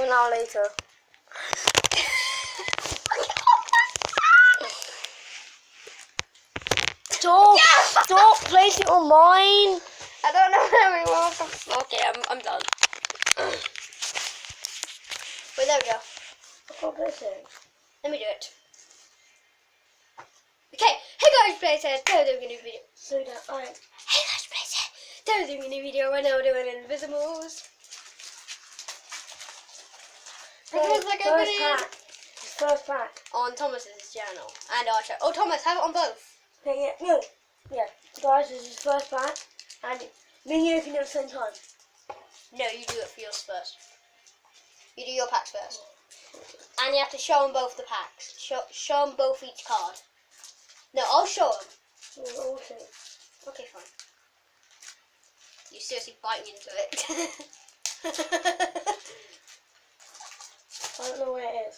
an hour later. Stop placing it on mine. I don't know how we walk. Okay, I'm done. Wait, there we go. I can't place it. Let me do it. Okay, hey guys, Playset. Today we're doing a new video. Slow down. Alright. Hey guys, Playset. Today we're doing a new video. Right now we're doing Invizamals. First pack. On Thomas's channel and our channel. Oh, Thomas, have it on both. Okay, yeah. Guys, this is his first pack, and me and you can do it at the same time. No, you do it for yours first. You do your packs first. And you have to show them both the packs. Show them both each card. No, I'll show them. Okay. Okay, fine. You're seriously biting into it. I don't know where it is.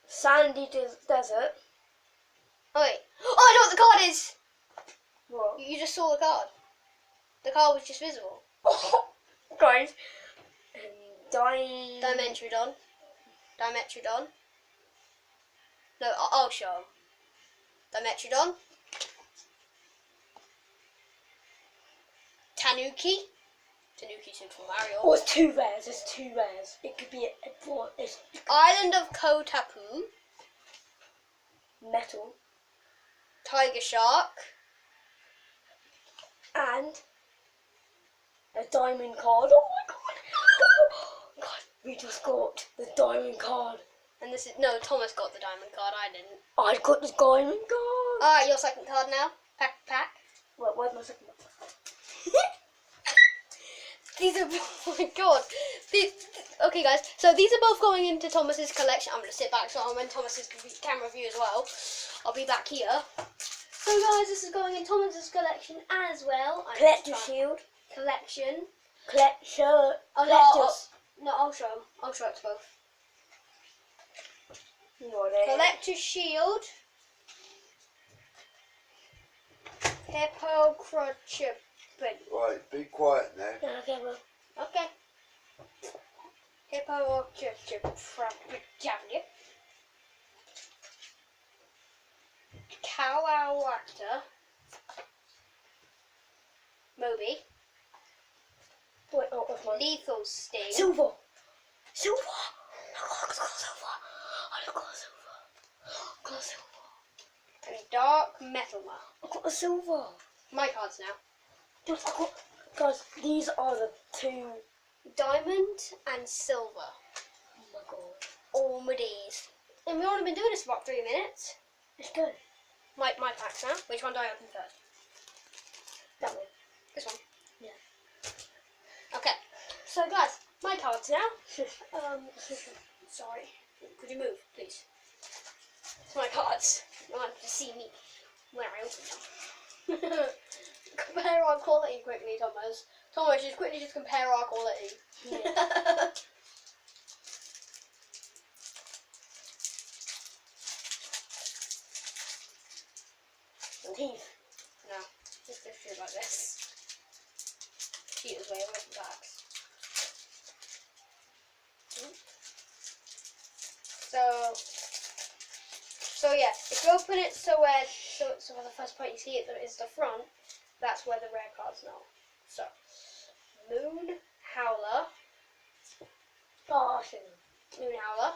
Sandy Desert. Oh, wait. Oh, I know what the card is! What? You just saw the card. The card was just visible. Guys. Dimetrodon. No, I'll show him. Dimetrodon. Tanuki. Tanuki's in from Mario. Oh, it's two rares. There's two rares. It could be it's Island of Kotapu. metal. Tiger Shark. And a diamond card. Oh my god. God, we just got the diamond card. And this is, no, Thomas got the diamond card, I didn't. I got the diamond card. Alright, your second card now. Pack. Where's my second one? These are, oh my god. Okay guys, so these are both going into Thomas's collection. I'm going to sit back so I'm in Thomas's camera view as well. I'll be back here. So guys, this is going in Thomas's collection as well. Collector shield. Collection. Collector. No, I'll show them. I'll show it to both. Collector's shield. Hippocrotchip. Right, be quiet now. Yeah, okay, well. Okay. Hippocrotchip. Kawawata. Moby. Wait, oh, that's mine. Lethal Sting. Silver. Oh, I got silver. And Dark Metalma. I got the silver. My cards now. Guys, these are the two. Diamond and Silver. Oh my god. All my days. And we've only been doing this for about 3 minutes. It's good. My packs now. Which one do I open first? That one. This one. Yeah. Okay. So guys, my cards now. Sorry. Could you move, please? It's my cards. You want to see me when I open them. Compare our quality quickly, Thomas. Thomas, just quickly compare our quality. Yeah. And teeth. No, just go through like this. Cheater's way of making packs. So yeah, if you open it so the first part you see it is the front, that's where the rare cards are. So Moon Howler. Moon Howler.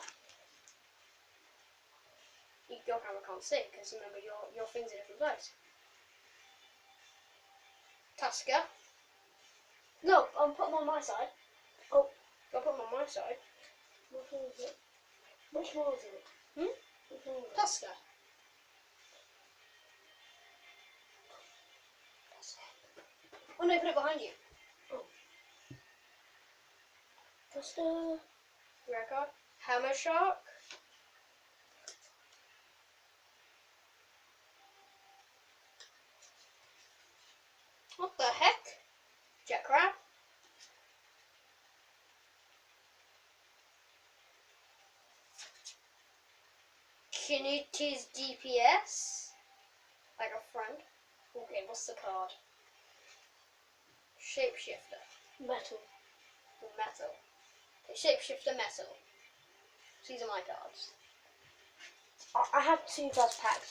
Your camera can't see because remember your thing's in a different place. Tusker. No, I'm putting them on my side. Oh, I'll put them on my side. Which one is it? Which one is it? Hmm? Which one is it? Tusker. Oh no, put it behind you. Oh. What's the... Rare card. Hammer Shark. What the heck? Jet Crab. Kiniti's DPS. Like a friend. What's the card? Shapeshifter. Metal. metal. Okay, shapeshifter metal. These are my cards. I have 2 first packs.